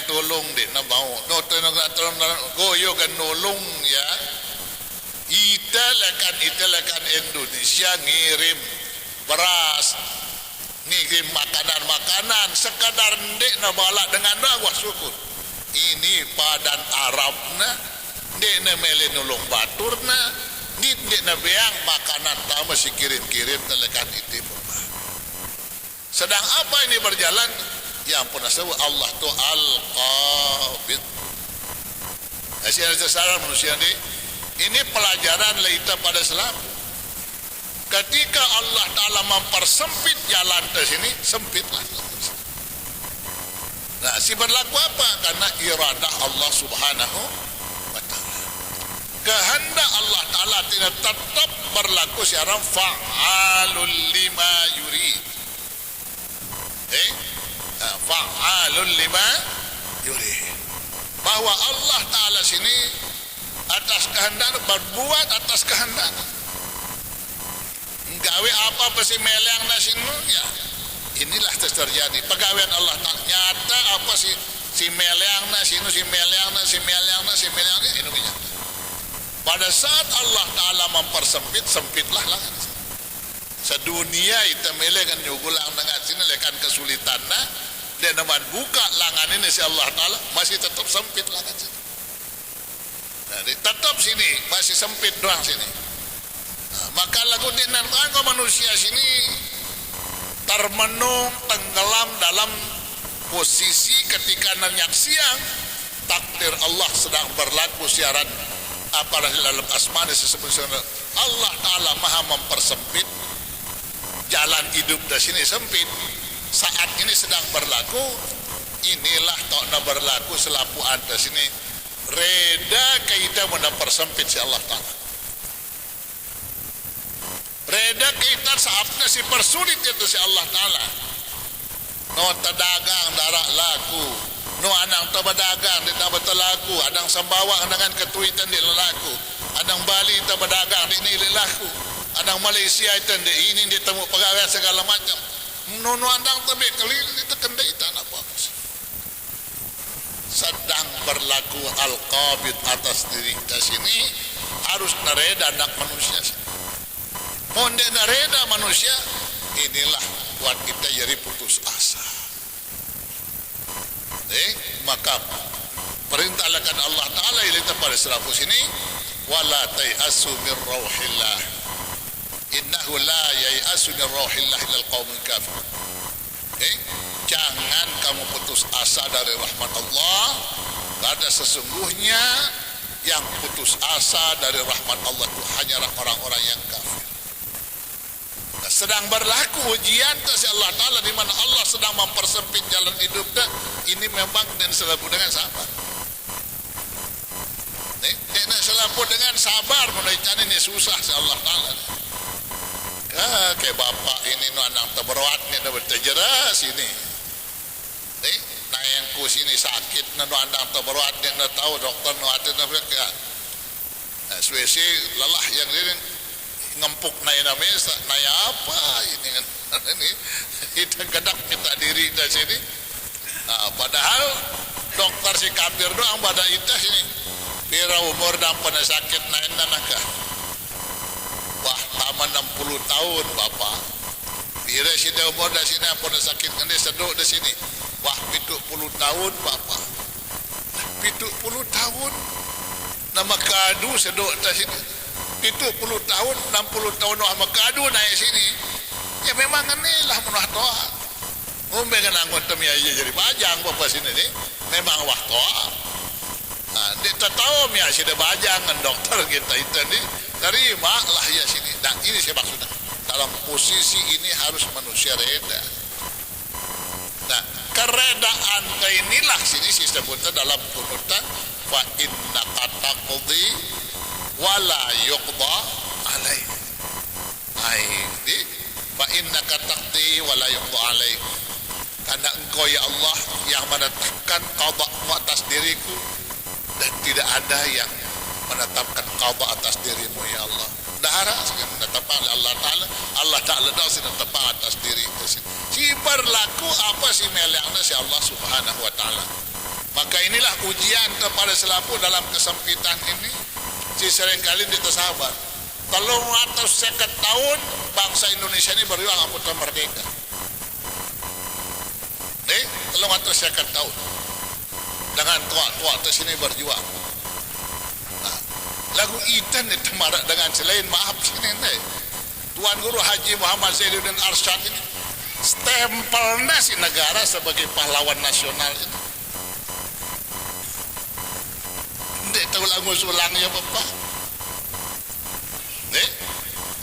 tolong dek na mau no tolong goyo kan nolong ya ita lekan Indonesia ngirim beras ngirim makanan sekadar dek na bala dengan wah syukur ini padan Arabna dek na mele nolong baturna dek na beang makanan tambah si kirim-kirim telekan itu sedang apa ini berjalan yang pernah sebut Allah tu Al-Qabid. Asyik salah manusia ini pelajaran kita pada Islam. Ketika Allah Ta'ala mempersempit jalan ke sini, sempitlah. Nah, si berlaku apa? Karena iradah Allah Subhanahu wa Ta'ala. Kehendak Allah Ta'ala tidak tetap berlaku secara fa'alul lima yurid. Fa'alul lima yurid. Bahwa Allah Ta'ala sini atas kehendak berbuat atas kehendak. Gawe apa pasti meleang nasinu ya. Inilah terjadi pegawaian Allah Ta'ala. Nyata apa sih si meleang nasinu si meleang ini nyata. Pada saat Allah Ta'ala mempersempit sempitlah lah. Sedunia itu melekan nyugulang dengan sini lekan kesulitan dan naman buka langan ini si Allah Ta'ala masih tetap sempit langan sini. Nah, tetap sini masih sempit doang sini. Nah, maka lagu dinan kau manusia sini termenung tenggelam dalam posisi ketika nanyak siang takdir Allah sedang berlaku siaran apalagi dalam asmani disebut Allah Ta'ala maha mempersempit jalan hidup di sini sempit saat ini sedang berlaku inilah tak berlaku selapu anda sini reda kita mempersempit si Allah Ta'ala reda kita saatnya si persulit itu si Allah Ta'ala no terdagang darak laku no anang terdagang di tak betul laku adang sembawa dengan ketuitan di laku adang Bali terdagang di nilai laku adang Malaysia itu ini ditemu pegawai segala macam nono andang tebik keliling itu kendai tanah apa sedang berlaku Al-Qabid atas diri kita sini harus nareda anak manusia monde nareda manusia inilah buat kita jadi putus asa maka perintahkan Allah Ta'ala ini pada serapus ini wala tai'asu min rauhillah innahu la yai'asu min rauhillah ilal qaumul kafir jangan kamu putus asa dari rahmat Allah karena sesungguhnya yang putus asa dari rahmat Allah itu hanyalah orang-orang yang kafir. Nah, sedang berlaku ujian dari Allah Ta'ala di mana Allah sedang mempersempit jalan hidup ini memang dan selalu dengan sabar. Selalu dengan sabar menaikkan ini susah si Allah Ta'ala. Kayak bapak ini no anak terberat ni dah berjeras ini. Nah yang kus ini sakit no anak terberat ni dah tahu doktor no ada dah mereka. Suesi lelah yang ini ngempuk naik namanya naik apa ini kan ini kita gedak kita diri dari sini. Nah, padahal dokter si kafir doang pada itu sini. Pira umur dan pada sakit naik nanakah. Wah, taman 60 tahun bapak. Pira sini umur di sini pada sakit ini seduk di sini. Wah, 70 tahun bapak. 70 tahun. Nama kadu seduk di sini. 70 tahun, 60 tahun nama kadu naik sini. Ya memang inilah menah toa. Umbe kan anggota mi aja jadi bajang bapak sini ni. Memang wah toa. Nah, dia tahu mi sudah bajang dengan dokter kita itu ni. Terima lah ya sini. Dan ini saya maksudnya. Dalam posisi ini harus manusia reda. Nah, keredaan inilah sini disebutnya dalam kunutan fa innaka taqdi wala yuqda alaik. Ini fa innaka taqdi wala yuqda alaik. Karena engkau ya Allah yang menetapkan qada'mu atas diriku dan tidak ada yang menetapkan qada atas dirimu ya Allah. Dahara yang menetapkan oleh Allah Ta'ala. Allah Ta'ala dah menetapkan atas diri. Si berlaku apa si melihatnya si Allah Subhanahu Wa Ta'ala. Maka inilah ujian kepada selapu dalam kesempitan ini. Si seringkali kita sabar. 350 tahun bangsa Indonesia ini berjuang untuk merdeka. 350 tahun dengan tua-tua di sini berjuang. Nah, lagu Idan itu marak dengan selain maaf sini nih. Tuan Guru Haji Muhammad Zainuddin Arsyad ini stempelnya si negara sebagai pahlawan nasional ini. Ini tahu lagu sulangnya Bapak. Nih,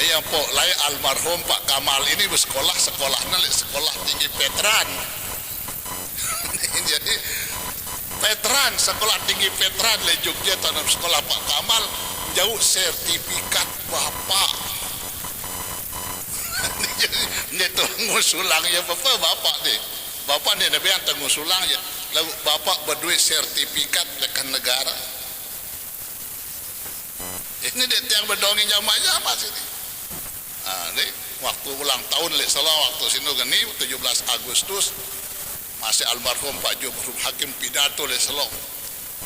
yang po lain almarhum Pak Kamal ini sekolahnya sekolah tinggi veteran. Jadi veteran sekolah tinggi veteran le Jogja tanam sekolah Pak Kamal jauh sertifikat Bapak. Ini tuh ngusulangnya Bapak deh. Bapak nih nabi yang ngusulangnya. Lalu Bapak berduit sertifikat dekat negara. Ini dia yang berdongeng jamaah sini. Nah, ini waktu ulang tahun le salah waktu sini gini 17 Agustus masih almarhum Pak Jumhur Hakim pidato le Selong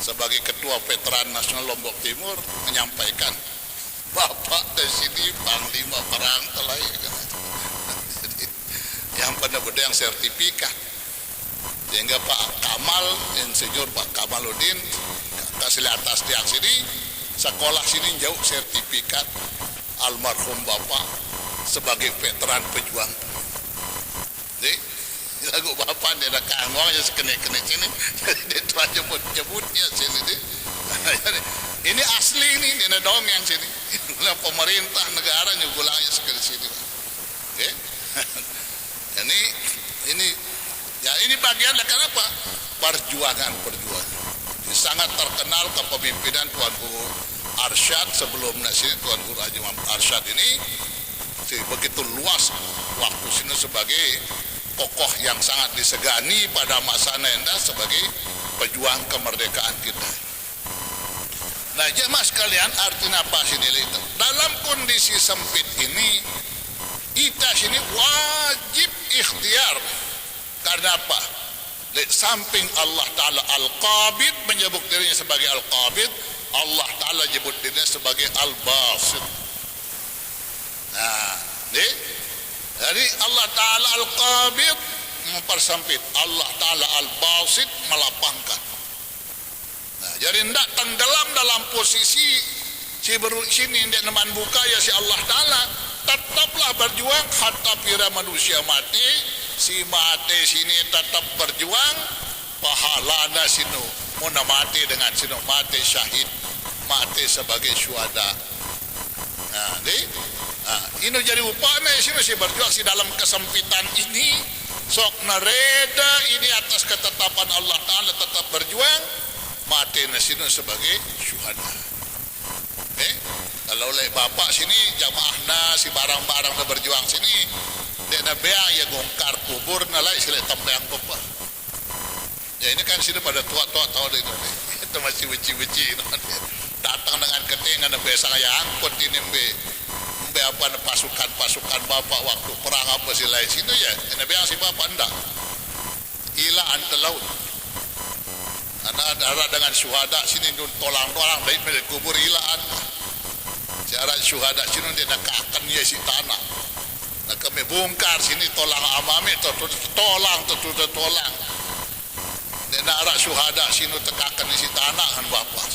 sebagai ketua veteran nasional Lombok Timur menyampaikan Bapak dari sini panglima perang telah yang benar-benar yang sertifikat sehingga Pak Kamal Insinyur Pak Kamaludin kasih atas tiang sini sekolah sini jauh sertifikat almarhum Bapak sebagai veteran pejuang. Jadi lagu Bapak dia nak angwang je sekene-kene sini dia tu aja nyebutnya sini dia. Ini asli ni dia dongeng sini. Pemerintah negara nyugulangnya sekali sini. Okey. Ini ya ini bagian kenapa? Perjuangan. Sangat terkenal kepemimpinan Tuan Guru Arsyad sebelum sini Tuan Guru Haji Muhammad Arsyad ini begitu luas waktu sini sebagai tokoh yang sangat disegani pada masa Nenda sebagai pejuang kemerdekaan kita. Nah, jemaah sekalian, artinya apa sini itu? Dalam kondisi sempit ini, kita sini wajib ikhtiar. Karena apa? Di samping Allah Ta'ala Al-Qabid menyebut dirinya sebagai Al-Qabid, Allah Ta'ala menyebut dirinya sebagai Al-Basit. Nah, jadi Allah Ta'ala Al-Qabid mempersempit, Allah Ta'ala Al-Basit melapangkan. Nah, jadi tidak tenggelam dalam posisi sini tidak neman buka ya si Allah Ta'ala, tetaplah berjuang hatta pira manusia mati, si mati sini tetap berjuang, pahalana sinu muna mati dengan sinu mati syahid, mati sebagai syuhada. Nah, ini jadi upaya sini si berjuang si dalam kesempitan ini sok nareda ini atas ketetapan Allah Ta'ala tetap berjuang mati nasinu sebagai syuhada. Kalau oleh Bapak sini jamaahna si barang-barang na berjuang sini dia na beang ya gongkar kubur na lai sila tambang Bapak. Ya ini kan sini pada tua-tua tahu itu masih weci-weci datang dengan ketingan na besang ya angkut ini mbe apa na pasukan Bapak waktu perang apa sila sini ya na beang si Bapak ndak ila antelaut anak darah dengan syuhada sini dun tolang-tolang dari milik kubur ilaan cara syuhada sini dia nak akan dia si tanah nak kami bongkar sini tolang amami tolang dia nak arah syuhada sini tekakan si tanah kan Bapak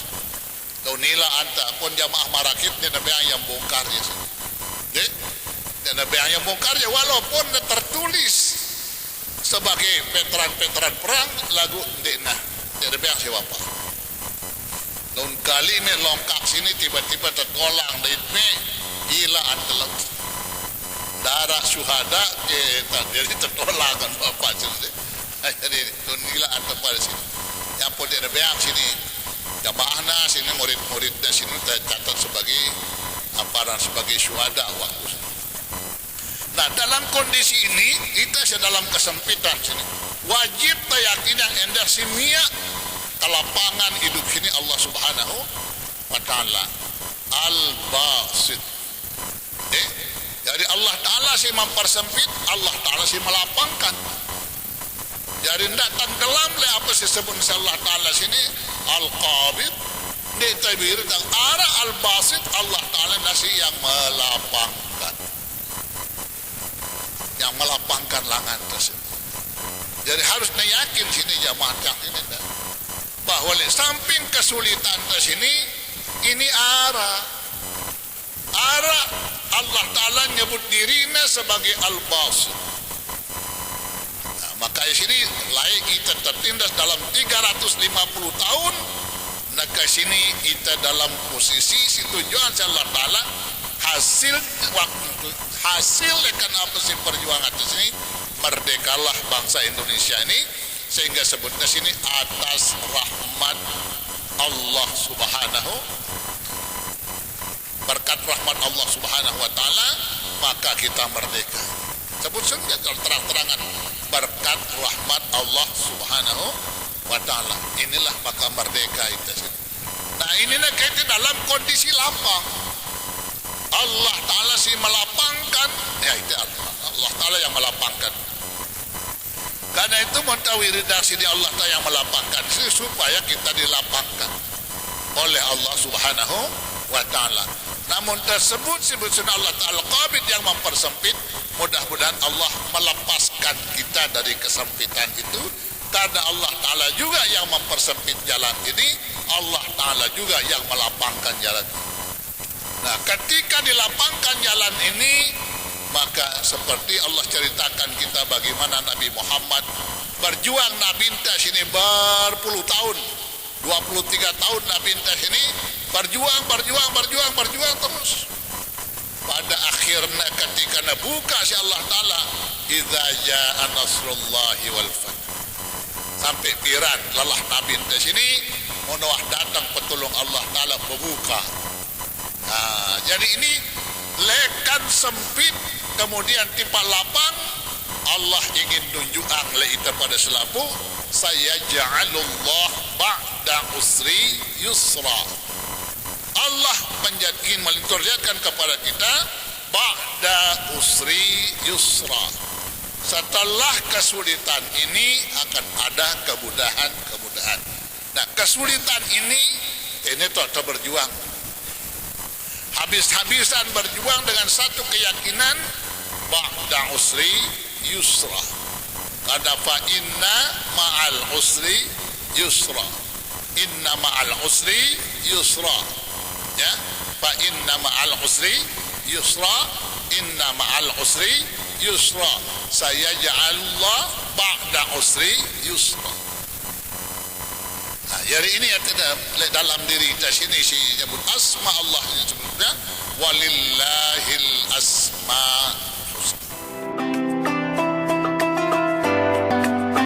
kau nila anta pun jamaah marakit dia nak yang bongkar ya sini dia nak yang bongkar ya walaupun tertulis sebagai veteran perang lagu dia ada biang si Bapak. Lain kali me longkak sini tiba-tiba tertolak dari me gila antelau. Darah syuhada jadi tertolak kan Bapak sini. Jadi gila antelau sini. Yang pun ada biang sini jamaahna sini murid-muridnya sini tercatat sebagai aparan sebagai syuhada waktu. Nah dalam kondisi ini kita dalam kesempitan sini wajib yakin yang endah simia kelapangan hidup sini Allah Subhanahu wa Ta'ala Al-Basit. Jadi Allah Ta'ala sih mempersempit, Allah Ta'ala sih melapangkan. Jadi tidak tenggelam le apa disebut Allah Ta'ala sini Al-Qabid di tabir tentang arah Al-Basit Allah Ta'ala nasi yang melapangkan lengan tersebut. Jadi harus yakin sini jamaah yang ini bahwa le samping kesulitan tersini ini arah Allah Ta'ala nyebut dirinya sebagai Al-Basit. Maka di sini layak kita tertindas dalam 350 tahun. Nah ke sini kita dalam posisi si tujuan Allah Ta'ala hasil waktu hasil akan apa sih perjuangan di sini merdekalah bangsa Indonesia ini sehingga sebutnya sini atas rahmat Allah Subhanahu berkat rahmat Allah Subhanahu wa Ta'ala maka kita merdeka. Sebut saja terang-terangan berkat rahmat Allah Subhanahu wa Ta'ala. Inilah maka merdeka itu. Nah ini nak kaitan dalam kondisi lapang. Allah Ta'ala si melapangkan, ya itu Allah Ta'ala yang melapangkan. Karena itu mentawiridah sini Allah Ta'ala yang melapangkan supaya kita dilapangkan oleh Allah Subhanahu wa Ta'ala. Namun tersebut sebut Allah Ta'ala Qabid yang mempersempit. Mudah-mudahan Allah melepaskan kita dari kesempitan itu karena Allah Ta'ala juga yang mempersempit jalan ini, Allah Ta'ala juga yang melapangkan jalan ini. Nah ketika dilapangkan jalan ini maka seperti Allah ceritakan kita bagaimana Nabi Muhammad berjuang Nabi entah sini berpuluh tahun 23 tahun Nabi entah sini berjuang terus. Pada akhirnya ketika buka si Allah Ta'ala idza jaa nasrullahi wal fath sampai piran lelah Nabi di sini monowah datang petulung Allah Ta'ala membuka. Nah, jadi ini lekan sempit kemudian tipe lapang Allah ingin tunjukkan le itu pada selapu saya ja'alullah ba'da usri yusra. Allah ingin melihatkan kepada kita ba'da usri yusra. Setelah kesulitan ini akan ada kemudahan. Nah, kesulitan ini tak berjuang. Habis-habisan berjuang dengan satu keyakinan ba'da usri yusra. Karena fa inna ma'al usri yusra. Inna ma'al usri yusra. Ya, fa inna ma'al usri yusra, inna ma'al usri yusra, sayaj'alullah ba'da usri yusra. Nah, jadi ini yang dalam diri kita sini si nyebut asma Allah ini sebutnya walillahil